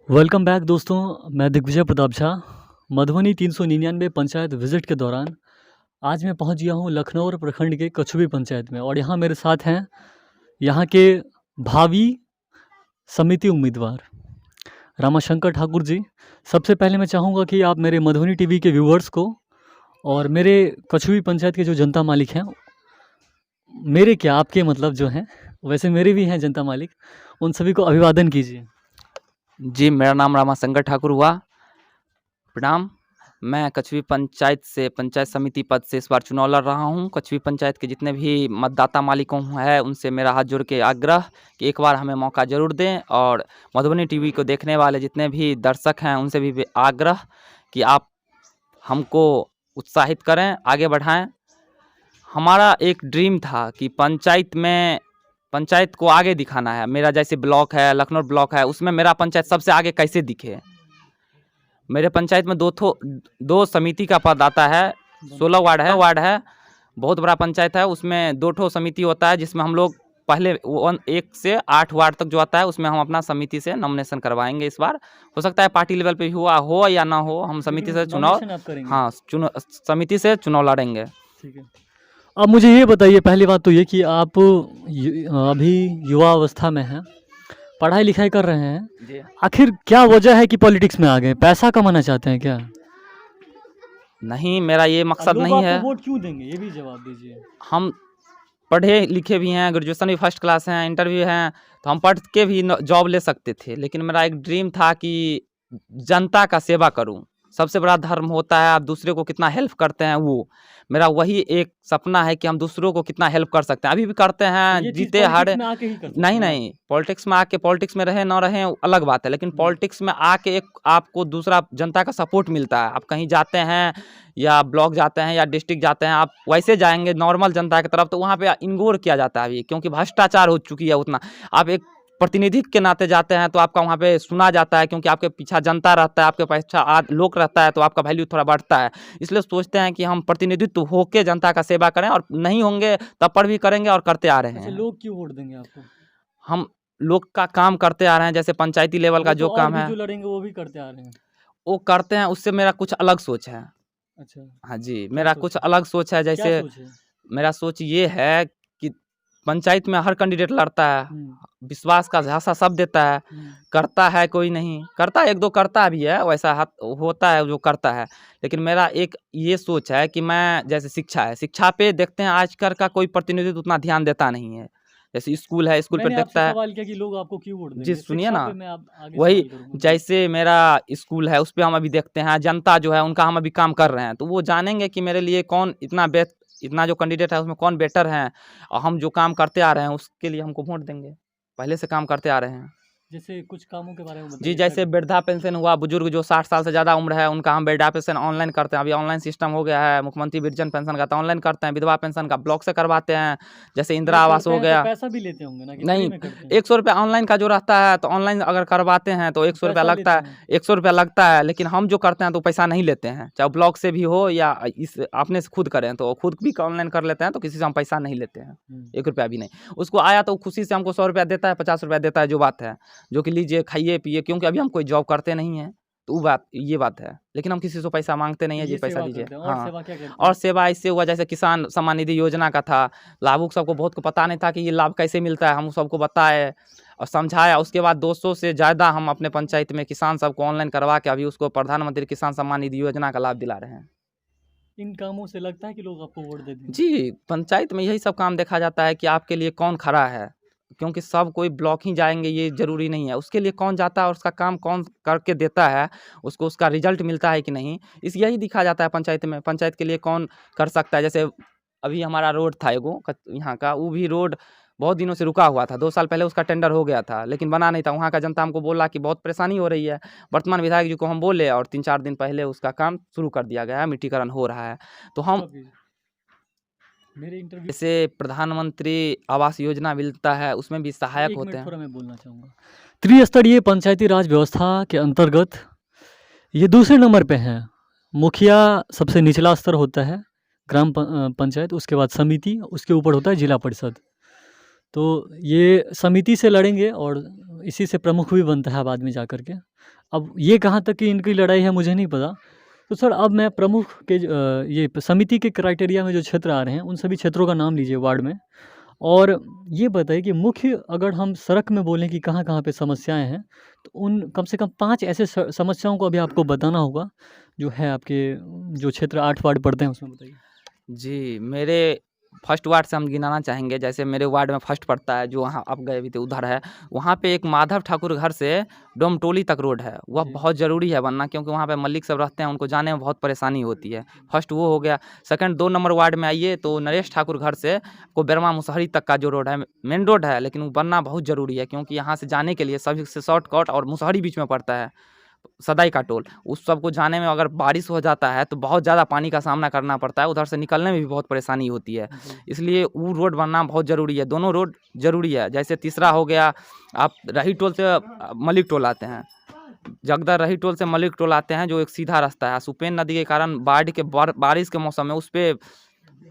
Welcome back दोस्तों। मैं Digvijay Pratap Jha. Madhubani 399 panchayat visit के दौरान आज मैं पहुंच गया हूं लखनऊ प्रखंड के कछुवी पंचायत में, और यहां मेरे साथ हैं यहां के भावी समिति उम्मीदवार रामाशंकर ठाकुर जी। सबसे पहले मैं चाहूँगा कि आप मेरे मधुबनी टीवी के व्यूवर्स को और मेरे कछुवी पंचायत के जो जनता मालिक हैं, मेरे क्या आपके मतलब जो हैं, वैसे मेरे भी हैं जनता मालिक, उन सभी को अभिवादन कीजिए। जी, मेरा नाम रामाशंकर ठाकुर हुआ। प्रणाम। मैं कछुवी पंचायत से पंचायत समिति पद से इस बार चुनाव लड़ रहा हूं। कछुवी पंचायत के जितने भी मतदाता मालिकों है उनसे मेरा हाथ जोड़ के आग्रह कि एक बार हमें मौका ज़रूर दें, और मधुबनी टीवी को देखने वाले जितने भी दर्शक हैं उनसे भी आग्रह कि आप हमको उत्साहित करें, आगे बढ़ाएं। हमारा एक ड्रीम था कि पंचायत को आगे दिखाना है। मेरा जैसे ब्लॉक है, लखनऊ ब्लॉक है, उसमें मेरा पंचायत सबसे आगे कैसे दिखे। मेरे पंचायत में दो समिति का पद आता है। 16 वार्ड है, बहुत बड़ा पंचायत है। उसमें 2 ठो समिति होता है, जिसमें हम लोग पहले 1 से 8 वार्ड तक जो आता है उसमें हम अपना समिति से नॉमिनेशन करवाएंगे। इस बार हो सकता है पार्टी लेवल पे भी हुआ हो या ना हो, हम समिति से समिति से चुनाव लड़ेंगे। ठीक है। अब मुझे ये बताइए, पहली बात तो ये कि आप अभी युवा अवस्था में हैं, पढ़ाई लिखाई कर रहे हैं, आखिर क्या वजह है कि पॉलिटिक्स में आ गए? पैसा कमाना चाहते हैं क्या? नहीं, मेरा ये मकसद नहीं है। वोट क्यों देंगे, ये भी जवाब दीजिए। हम पढ़े लिखे भी हैं, ग्रेजुएशन भी फर्स्ट क्लास हैं, इंटरव्यू हैं, तो हम पढ़ के भी जॉब ले सकते थे। लेकिन मेरा एक ड्रीम था कि जनता का सेवा करूं। सबसे बड़ा धर्म होता है आप दूसरे को कितना हेल्प करते हैं, वो मेरा वही एक सपना है कि हम दूसरों को कितना हेल्प कर सकते हैं। अभी भी करते हैं, जीते हारे नहीं, पॉलिटिक्स में आके, पॉलिटिक्स में रहे ना रहे अलग बात है, लेकिन पॉलिटिक्स में आके एक आपको दूसरा जनता का सपोर्ट मिलता है। आप कहीं जाते हैं या ब्लॉक जाते हैं या डिस्ट्रिक्ट जाते हैं, आप वैसे जाएंगे नॉर्मल जनता की तरफ, तो वहाँ पे इग्नोर किया जाता है अभी, क्योंकि भ्रष्टाचार हो चुकी है उतना। आप एक प्रतिनिधित्व के नाते जाते हैं तो आपका वहाँ पे सुना जाता है, क्योंकि आपके पीछे जनता रहता है, आपके पीछे लोग रहता है, तो आपका वैल्यू थोड़ा बढ़ता है। इसलिए सोचते हैं कि हम प्रतिनिधित्व होके जनता का सेवा करें, और नहीं होंगे तब पर भी करेंगे और करते आ रहे हैं। लोग क्यों वोट देंगे आपको? हम लोग का काम करते आ रहे हैं, जैसे पंचायती लेवल का जो काम है, जो लड़ेंगे वो भी करते आ रहे हैं। वो करते हैं, उससे मेरा कुछ अलग सोच है। अच्छा। हाँ जी, मेरा कुछ अलग सोच है। जैसे मेरा सोच ये है कि पंचायत में हर कैंडिडेट लड़ता है, विश्वास का झांसा सब देता है, करता है कोई नहीं करता, 1-2 करता भी है, वैसा होता है जो करता है। लेकिन मेरा एक ये सोच है कि मैं, जैसे शिक्षा पे देखते हैं आजकल का कोई प्रतिनिधित्व उतना ध्यान देता नहीं है। जैसे स्कूल है, स्कूल पे देखता है। सवाल किया कि लोग आपको क्यों वोट देंगे? जी सुनिए ना, वही जैसे मेरा स्कूल है उस पर हम अभी देखते हैं, जनता जो है उनका हम अभी काम कर रहे हैं, तो वो जानेंगे कि मेरे लिए कौन इतना जो कैंडिडेट है उसमें कौन बेटर है, और हम जो काम करते आ रहे हैं उसके लिए हमको वोट देंगे। पहले से काम करते आ रहे हैं। जैसे कुछ कामों के बारे में जी, जैसे वृद्धा पेंशन हुआ, बुजुर्ग जो 60 साल से ज़्यादा उम्र है उनका हम वृद्धा पेंशन ऑनलाइन करते हैं। अभी ऑनलाइन सिस्टम हो गया है। मुख्यमंत्री वृद्धजन पेंशन का तो ऑनलाइन करते हैं, विधवा पेंशन का ब्लॉक से करवाते हैं। जैसे इंदिरा आवास हो गया, पैसा भी लेते होंगे ना? नहीं, 100 रुपया ऑनलाइन का जो रहता है, तो ऑनलाइन अगर करवाते हैं तो 100 रुपया लगता है, 100 रुपया लगता है। लेकिन हम जो करते हैं तो पैसा नहीं लेते हैं, चाहे ब्लॉक से भी हो या इस अपने से खुद करें, तो खुद भी ऑनलाइन कर लेते हैं, तो किसी से हम पैसा नहीं लेते हैं, 1 रुपया भी नहीं। उसको आया तो खुशी से हमको 100 रुपया देता है, 50 रुपया देता है, जो बात है, जो कि लीजिए खाइए पिए, क्योंकि अभी हम कोई जॉब करते नहीं हैं, तो ये बात है। लेकिन हम किसी से पैसा मांगते नहीं है, जी पैसा दीजिए। हाँ, और सेवा इससे हुआ, जैसे किसान सम्मान निधि योजना का था, लाभुक सबको बहुत को पता नहीं था कि ये लाभ कैसे मिलता है, हम सबको बताए और समझाया। उसके बाद 200 से ज़्यादा हम अपने पंचायत में किसान सबको ऑनलाइन करवा के अभी उसको प्रधानमंत्री किसान सम्मान निधि योजना का लाभ दिला रहे हैं। इन कामों से लगता है कि लोग आपको वोट दे देंगे? जी, पंचायत में यही सब काम देखा जाता है कि आपके लिए कौन खड़ा है, क्योंकि सब कोई ब्लॉक ही जाएंगे ये ज़रूरी नहीं है। उसके लिए कौन जाता है और उसका काम कौन करके देता है, उसको उसका रिजल्ट मिलता है कि नहीं, यही दिखा जाता है पंचायत में। पंचायत के लिए कौन कर सकता है। जैसे अभी हमारा रोड था एगो यहाँ का, वो भी रोड बहुत दिनों से रुका हुआ था। 2 साल पहले उसका टेंडर हो गया था, लेकिन बना नहीं था। वहाँ का जनता हमको बोला कि बहुत परेशानी हो रही है। वर्तमान विधायक जी को हम बोले, और 3-4 दिन पहले उसका काम शुरू कर दिया गया है, मिट्टीकरण हो रहा है। तो हम जैसे प्रधानमंत्री आवास योजना मिलता है, उसमें भी सहायक होते हैं। मैं बोलना चाहूँगा, त्रिस्तरीय पंचायती राज व्यवस्था के अंतर्गत ये दूसरे नंबर पे हैं। मुखिया सबसे निचला स्तर होता है, ग्राम पंचायत, उसके बाद समिति, उसके ऊपर होता है जिला परिषद। तो ये समिति से लड़ेंगे और इसी से प्रमुख भी बनता है बाद में जा कर के। अब ये कहाँ तक कि इनकी लड़ाई है मुझे नहीं पता। तो सर अब मैं प्रमुख के ये समिति के क्राइटेरिया में जो क्षेत्र आ रहे हैं उन सभी क्षेत्रों का नाम लीजिए वार्ड में, और ये बताइए कि मुख्य अगर हम सड़क में बोलें कि कहाँ-कहाँ पे समस्याएँ हैं, तो उन कम से कम 5 ऐसे समस्याओं को अभी आपको बताना होगा, जो है आपके जो क्षेत्र 8 वार्ड पड़ते हैं उसमें बताइए? जी, मेरे फर्स्ट वार्ड से हम गिनाना चाहेंगे। जैसे मेरे वार्ड में फर्स्ट पड़ता है, जो वहाँ आप गए भी थे उधर है। वहाँ पे एक माधव ठाकुर घर से डोमटोली तक रोड है, वह जी। बहुत ज़रूरी है बनना, क्योंकि वहाँ पे मल्लिक सब रहते हैं, उनको जाने में बहुत परेशानी होती है। फर्स्ट वो हो गया। सेकंड 2 नंबर वार्ड में आइए तो नरेश ठाकुर घर से कोडरमा मुसहरी तक का जो रोड है, मेन रोड है, लेकिन वो बनना बहुत ज़रूरी है, क्योंकि यहाँ से जाने के लिए सभी से शॉर्टकट, और मुसहरी बीच में पड़ता है, सदाई का टोल। उस सबको जाने में अगर बारिश हो जाता है तो बहुत ज़्यादा पानी का सामना करना पड़ता है, उधर से निकलने में भी बहुत परेशानी होती है। जी। इसलिए वो रोड बनना बहुत ज़रूरी है, दोनों रोड ज़रूरी है। जैसे तीसरा हो गया, आप रही टोल से मलिक टोल आते हैं, जगदर रही टोल से मलिक टोल आते हैं, जो एक सीधा रास्ता है। सुपेन नदी के कारण बाढ़ के बारिश के मौसम में उस पे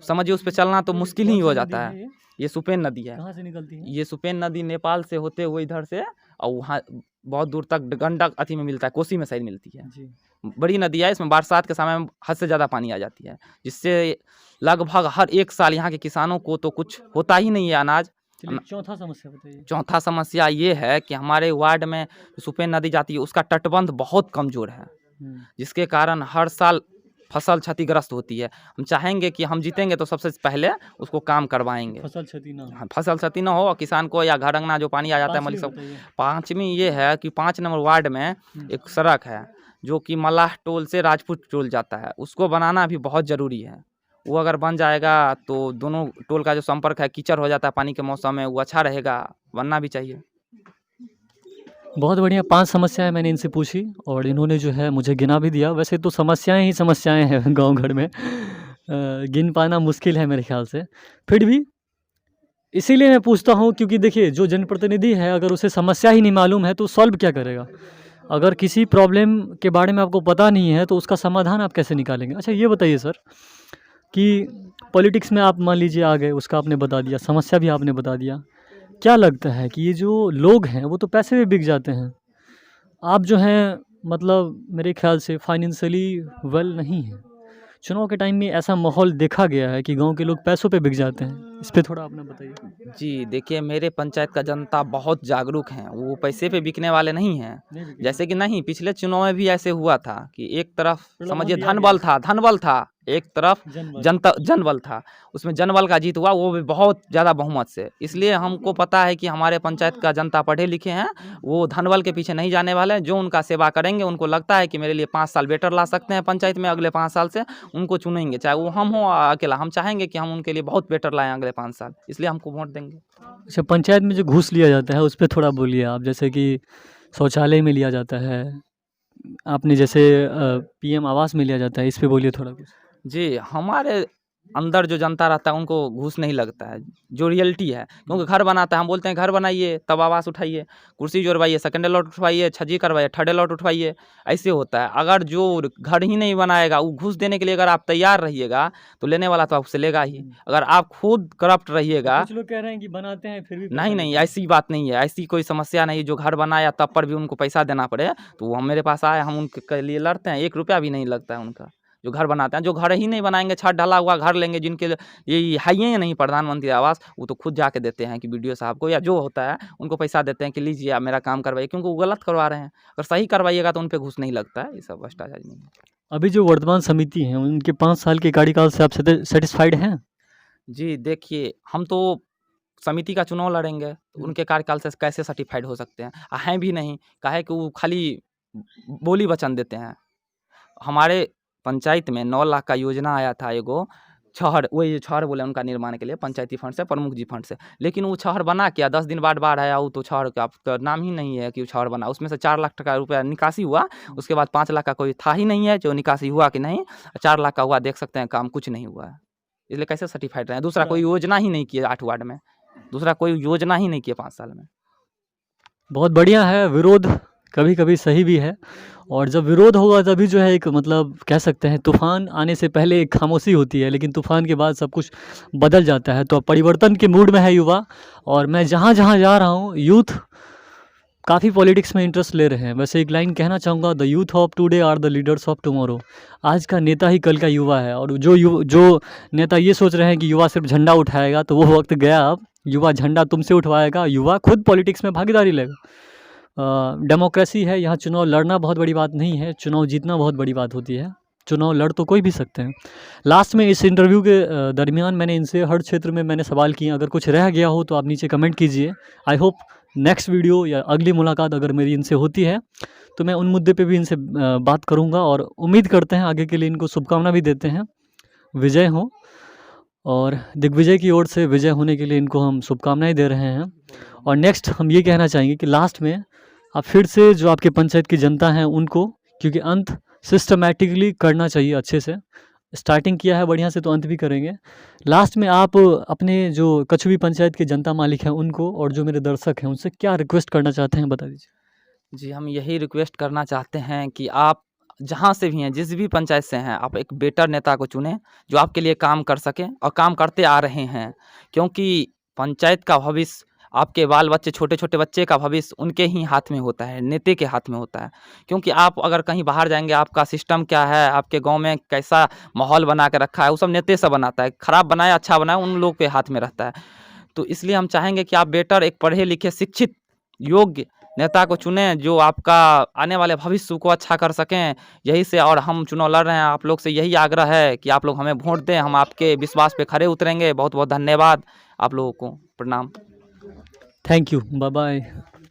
समझिए उस पे चलना तो मुश्किल ही कौन हो सी नदी जाता है है। ये? ये सुपेन नदी है। कहाँ से निकलती है? ये सुपेन नदी नेपाल से होते हुए इधर से, और वहाँ बहुत दूर तक गंडक अथी में मिलता है, कोसी में शायद मिलती है। जी। बड़ी नदी है, इसमें बरसात के समय में हद से ज़्यादा पानी आ जाती है, जिससे लगभग हर एक साल यहाँ के किसानों को तो कुछ होता ही नहीं है अनाज। चलिए चौथा समस्या बताइए? चौथा समस्या ये है कि हमारे वार्ड में सुपेन नदी जाती है, उसका तटबंध बहुत कमज़ोर है, हुँ। जिसके कारण हर साल फसल क्षतिग्रस्त होती है। हम चाहेंगे कि हम जीतेंगे तो सबसे पहले उसको काम करवाएँगे। फसल क्षति ना हो। हाँ, फसल क्षति ना हो, और किसान को या घर अंगना जो पानी आ जाता है मलिक 5वीं सब। बताइए? 5वीं ये है कि 5 नंबर वार्ड में एक सड़क है, जो कि मल्लाह टोल से राजपूत टोल जाता है, उसको बनाना भी बहुत ज़रूरी है। वो अगर बन जाएगा तो दोनों टोल का जो संपर्क है, कीचड़ हो जाता है पानी के मौसम में, वो अच्छा रहेगा, बनना भी चाहिए। बहुत बढ़िया, 5 समस्याएँ मैंने इनसे पूछी और इन्होंने जो है मुझे गिना भी दिया। वैसे तो समस्याएँ ही समस्याएँ हैं गाँव घर में। गिन पाना मुश्किल है मेरे ख़्याल से। फिर भी इसीलिए मैं पूछता हूँ, क्योंकि देखिए जो जनप्रतिनिधि है अगर उसे समस्या ही नहीं मालूम है तो सॉल्व क्या करेगा? अगर किसी प्रॉब्लम के बारे में आपको पता नहीं है तो उसका समाधान आप कैसे निकालेंगे? अच्छा ये बताइए सर कि पॉलिटिक्स में आप मान लीजिए आ गए, उसका आपने बता दिया, समस्या भी आपने बता दिया। क्या लगता है कि ये जो लोग हैं वो तो पैसे में बिक जाते हैं। आप जो हैं मतलब मेरे ख़्याल से फाइनेंशियली वेल नहीं हैं। चुनाव के टाइम में ऐसा माहौल देखा गया है कि गाँव के लोग पैसों पे बिक जाते हैं। इस पे थोड़ा अपना बताइए? जी, देखिए मेरे पंचायत का जनता बहुत जागरूक हैं, वो पैसे पे बिकने वाले नहीं हैं। नहीं बिकेंगे। जैसे कि नहीं, पिछले चुनाव में भी ऐसे हुआ था कि एक तरफ प्रलोभन समझिए दिया गया। धनबल था, एक तरफ जनबल। जनबल था। उसमें जनबल का जीत हुआ, वो भी बहुत ज़्यादा बहुमत से। इसलिए हमको पता है कि हमारे पंचायत का जनता पढ़े लिखे हैं, वो धनबल के पीछे नहीं जाने वाले हैं। जो उनका सेवा करेंगे, उनको लगता है कि मेरे लिए 5 साल बेटर ला सकते हैं पंचायत में, अगले 5 साल से उनको चुनेंगे, चाहे वो हम हों अकेला। हम चाहेंगे कि हम उनके लिए बहुत बेटर लाएँ अगले 5 साल, इसलिए हमको वोट देंगे। अच्छा, पंचायत में जो घूस लिया जाता है उस पे थोड़ा बोलिए आप। जैसे कि शौचालय में लिया जाता है, आपने जैसे पीएम आवास में लिया जाता है, इस पे बोलिए थोड़ा कुछ? जी, हमारे अंदर जो जनता रहता है उनको घूस नहीं लगता है, जो रियलिटी है। क्योंकि घर बनाता है, हम बोलते हैं घर बनाइए तब आवाज़ उठाइए, कुर्सी जोड़वाइए, सेकंड अलॉट उठवाइए, छज्जी करवाइए, थर्ड अलॉट उठवाइए, ऐसे होता है। अगर जो घर ही नहीं बनाएगा, वो घूस देने के लिए अगर आप तैयार रहिएगा, तो लेने वाला तो आपसे लेगा ही। अगर आप खुद करप्ट रहिएगा। कुछ लोग कह रहे हैं कि बनाते हैं फिर भी पैसा नहीं, नहीं, लेते हैं। ऐसी बात नहीं है, ऐसी कोई समस्या नहीं। जो घर बनाया तब पर भी उनको पैसा देना पड़े, तो वो मेरे पास आए, हम उनके लिए लड़ते हैं, 1 रुपया भी नहीं लगता है उनका। जो घर बनाते हैं, जो घर ही नहीं बनाएँगे, छत ढला हुआ घर लेंगे, जिनके ये है ही नहीं प्रधानमंत्री आवास, वो तो खुद जाके देते हैं कि बीडीओ साहब को या जो होता है, उनको पैसा देते हैं कि लीजिए आप मेरा काम करवाइए, क्योंकि वो गलत करवा रहे हैं। अगर सही करवाइएगा तो उन पे घूस नहीं लगता है, ये सब भ्रष्टाचार नहीं है। अभी जो वर्तमान समिति है उनके 5 साल के कार्यकाल से आप सैटिस्फाइड हैं? जी, देखिए हम तो समिति का चुनाव लड़ेंगे, तो उनके कार्यकाल से कैसे सर्टिफ़ाइड हो सकते हैं? हैं भी नहीं, काहे कि वो खाली बोली वचन देते हैं। हमारे पंचायत में 9 लाख का योजना आया था एगो, छहर, वही छहर बोले उनका निर्माण के लिए, पंचायती फंड से, प्रमुख जी फंड से। लेकिन वो छहर बना क्या? 10 दिन बाद बाढ़ आया, वो तो छहर का तो नाम ही नहीं है कि वो छहर बना। उसमें से 4 लाख टका रुपया निकासी हुआ, उसके बाद 5 लाख का कोई था ही नहीं है जो निकासी हुआ कि नहीं। 4 लाख का हुआ, देख सकते हैं काम कुछ नहीं हुआ है। इसलिए कैसे सर्टिफ़ाइड रहें? दूसरा कोई योजना ही नहीं किए 8 वार्ड में, दूसरा कोई योजना ही नहीं किए 5 साल में। बहुत बढ़िया है, विरोध कभी-कभी सही भी है और जब विरोध होगा तभी जो है एक मतलब कह सकते हैं तूफ़ान आने से पहले एक खामोशी होती है, लेकिन तूफ़ान के बाद सब कुछ बदल जाता है। तो अब परिवर्तन के मूड में है युवा और मैं जहाँ-जहाँ जा रहा हूँ यूथ काफ़ी पॉलिटिक्स में इंटरेस्ट ले रहे हैं। वैसे एक लाइन कहना चाहूँगा, the youth of today are the leaders of tomorrow. आज का नेता ही कल का युवा है, और जो नेता ये सोच रहे हैं कि युवा सिर्फ झंडा उठाएगा, तो वो वक्त गया अब। युवा झंडा तुमसे उठवाएगा, युवा खुद पॉलिटिक्स में भागीदारी लेगा। डेमोक्रेसी है, यहाँ चुनाव लड़ना बहुत बड़ी बात नहीं है, चुनाव जीतना बहुत बड़ी बात होती है। चुनाव लड़ तो कोई भी सकते हैं। लास्ट में इस इंटरव्यू के दरमियान मैंने इनसे हर क्षेत्र में मैंने सवाल किए, अगर कुछ रह गया हो तो आप नीचे कमेंट कीजिए। आई होप नेक्स्ट वीडियो या अगली मुलाकात अगर मेरी इनसे होती है तो मैं उन मुद्दे पे भी इनसे बात करूंगा, और उम्मीद करते हैं आगे के लिए इनको शुभकामना भी देते हैं, विजय हो। और दिग्विजय की ओर से विजय होने के लिए इनको हम शुभकामनाएं दे रहे हैं। और नेक्स्ट हम ये कहना चाहेंगे कि लास्ट में आप फिर से जो आपके पंचायत की जनता हैं उनको, क्योंकि अंत सिस्टमेटिकली करना चाहिए, अच्छे से स्टार्टिंग किया है बढ़िया से तो अंत भी करेंगे। लास्ट में आप अपने जो कछुवी पंचायत के जनता मालिक हैं उनको, और जो मेरे दर्शक हैं उनसे क्या रिक्वेस्ट करना चाहते हैं, बता दीजिए। जी, हम यही रिक्वेस्ट करना चाहते हैं कि आप जहाँ से भी हैं, जिस भी पंचायत से हैं, आप एक बेटर नेता को चुनें, जो आपके लिए काम कर सकें और काम करते आ रहे हैं। क्योंकि पंचायत का भविष्य, आपके बाल बच्चे, छोटे-छोटे बच्चे का भविष्य उनके ही हाथ में होता है, नेता के हाथ में होता है। क्योंकि आप अगर कहीं बाहर जाएँगे, आपका सिस्टम क्या है, आपके गाँव में कैसा माहौल बना के रखा है, वो सब नेता से बनाता है। खराब बनाए, अच्छा बनाए, उन लोग के हाथ में रहता है। तो इसलिए हम चाहेंगे कि आप बेटर, एक पढ़े-लिखे, शिक्षित, योग्य नेता को चुनें, जो आपका आने वाले भविष्य को अच्छा कर सकें। यही से और हम चुनाव लड़ रहे हैं, आप लोग से यही आग्रह है कि आप लोग हमें वोट दें, हम आपके विश्वास पे खरे उतरेंगे। बहुत बहुत धन्यवाद आप लोगों को, प्रणाम। Thank you, bye bye.